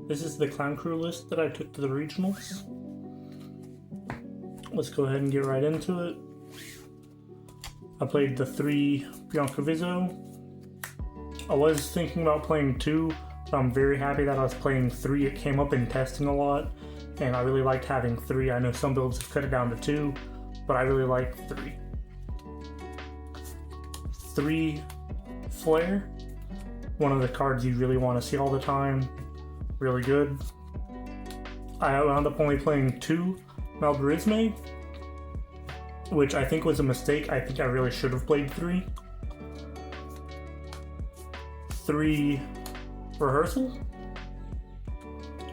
This is the clown crew list that I took to the regionals. Let's go ahead and get right into it. I played the 3 Biancaviso. I was thinking about playing 2, but I'm very happy that I was playing 3. It came up in testing a lot, and I really liked having 3. I know some builds have cut it down to 2, but I really like 3. 3 Flare, one of the cards you really want to see all the time. Really good. I wound up only playing 2 Malbarisme, which I think was a mistake. I think I really should have played 3. 3 Rehearsal.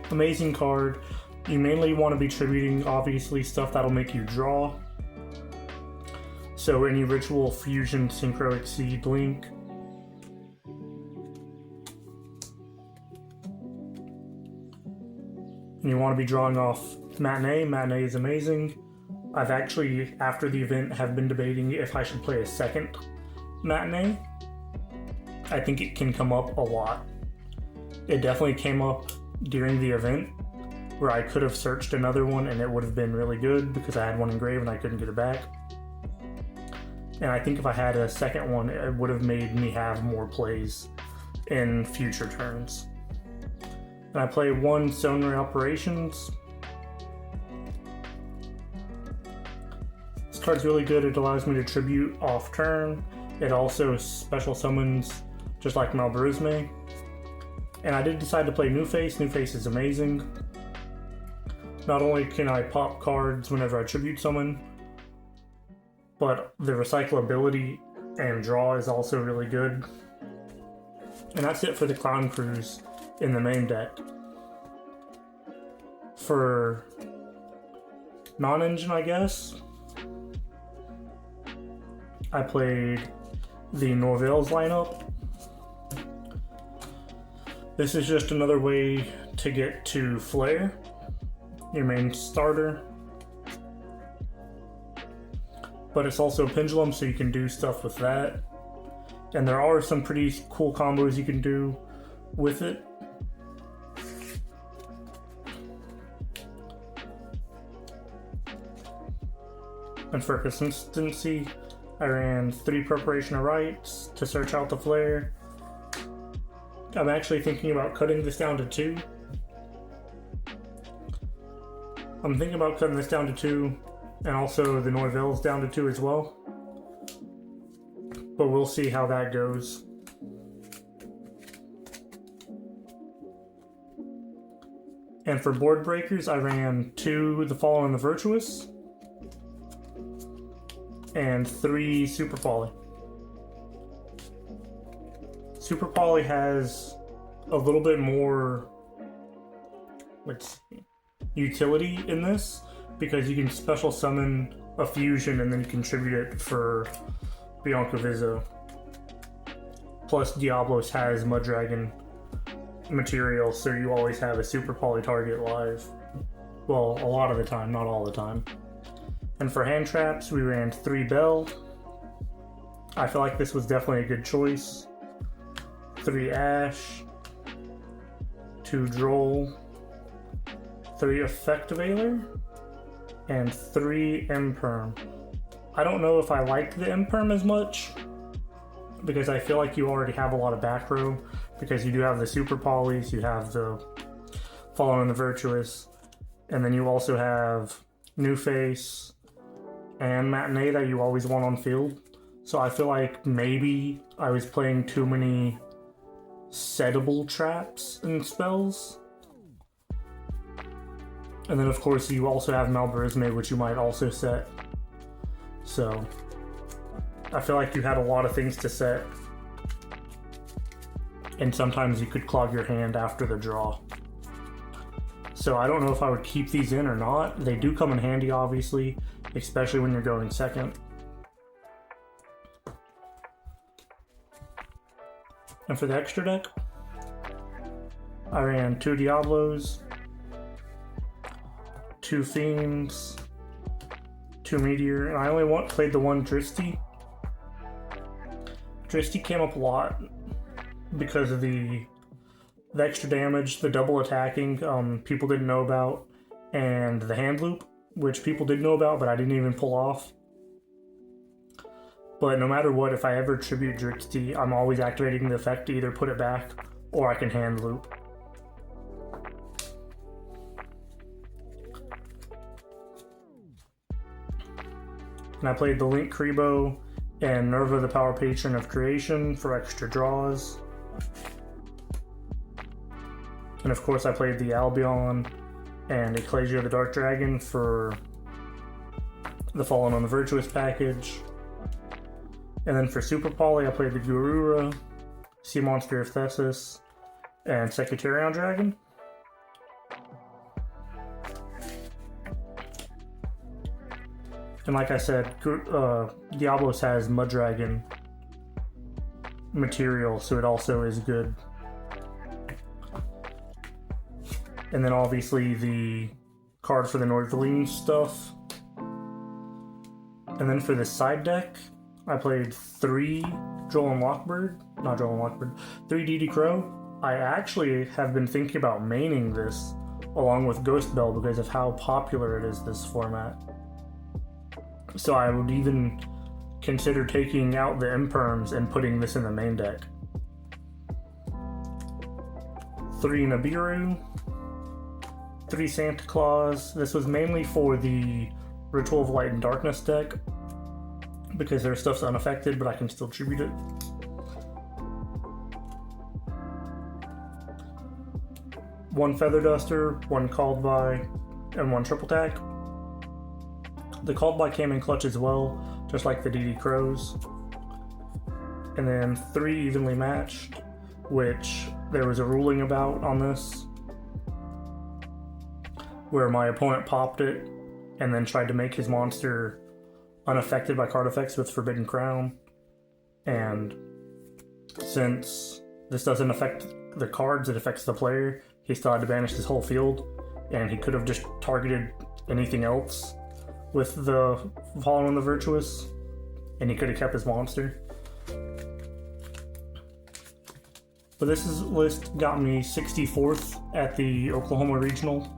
Amazing card. You mainly want to be tributing, obviously, stuff that'll make you draw. So any Ritual, Fusion, Synchro, Exceed, Link. And you want to be drawing off Matinee. Matinee is amazing. I've actually, after the event, have been debating if I should play a second Matinee. I think it can come up a lot. It definitely came up during the event, where I could have searched another one and it would have been really good because I had one engraved and I couldn't get it back. And I think if I had a second one, it would have made me have more plays in future turns. And I play 1 Sonary Operations. This card's really good. It allows me to tribute off turn. It also special summons just like Malbarisme. And I did decide to play New Face. New Face is amazing. Not only can I pop cards whenever I tribute summon, but the recyclability and draw is also really good. And that's it for the Clown Crews in the main deck. For non-engine, I guess, I played the Noodlez lineup. This is just another way to get to Flare, your main starter. But it's also Pendulum, so you can do stuff with that. And there are some pretty cool combos you can do with it. And for consistency, I ran 3 Preparation of Rites to search out the Flare. I'm actually thinking about cutting this down to 2. I'm thinking about cutting this down to 2, and also the Noodlez down to 2 as well. But we'll see how that goes. And for board breakers, I ran 2 The Fallen and the Virtuous, and 3 Super Poly. Super Poly has a little bit more, let's see, utility in this, because you can special summon a fusion and then you contribute it for Biancaviso. Plus Diablos has Mud Dragon material, so you always have a Super Poly target live. Well, a lot of the time, not all the time. And for hand traps, we ran 3 Bell. I feel like this was definitely a good choice. 3 Ash, 2 Droll, 3 Effectivator, and 3 Imperm. I don't know if I like the Imperm as much, because I feel like you already have a lot of back row, because you do have the Super Polys, you have the Fallen and the Virtuous, and then you also have New Face and Matinee that you always want on field. So I feel like maybe I was playing too many settable traps and spells. And then of course you also have Malbarisme, which you might also set. So I feel like you had a lot of things to set, and sometimes you could clog your hand after the draw. So I don't know if I would keep these in or not. They do come in handy, obviously, especially when you're going second. And for the extra deck, I ran 2 Diablos, 2 Fiends, 2 Meteor, and I only played the 1 Dristy. Dristy came up a lot because of the the extra damage, the double attacking, people didn't know about, and the hand loop, which people did know about, but I didn't even pull off. But no matter what, if I ever tribute Drixty, I'm always activating the effect to either put it back or I can hand loop. And I played the Link Kribo and Nerva the Power Patron of Creation for extra draws. And of course I played the Albion and Ecclesia the Dark Dragon for the Fallen on the Virtuous package. And then for Super Poly, I played the Gurura, Sea Monster of Thesis, and Secretarion Dragon. And like I said, Diablos has Mud Dragon material, so it also is good. And then obviously the card for the Northerling stuff. And then for the side deck, I played 3 Droll and Lockbird, 3 DD Crow. I actually have been thinking about maining this along with Ghost Bell because of how popular it is this format. So I would even consider taking out the Imperms and putting this in the main deck. 3 Nibiru, 3 Santa Claus. This was mainly for the Ritual of Light and Darkness deck, because their stuff's unaffected, but I can still tribute it. 1 Feather Duster, 1 Called By, and 1 Triple Tack. The Called By came in clutch as well, just like the DD Crows. And then 3 Evenly Matched, which there was a ruling about on this, where my opponent popped it and then tried to make his monster unaffected by card effects with Forbidden Crown. And since this doesn't affect the cards, it affects the player, he still had to banish his whole field, and he could have just targeted anything else with the Fallen on the Virtuous, and he could have kept his monster. But this list got me 64th at the Oklahoma Regional.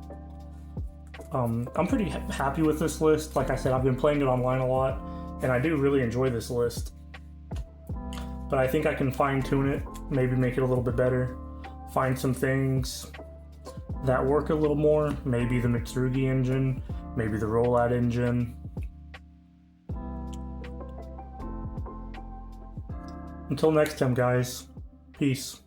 I'm pretty happy with this list. Like I said, I've been playing it online a lot, and I do really enjoy this list. But I think I can fine tune it, maybe make it a little bit better, find some things that work a little more, maybe the Mitsurugi engine, maybe the rollout engine. Until next time, guys, peace.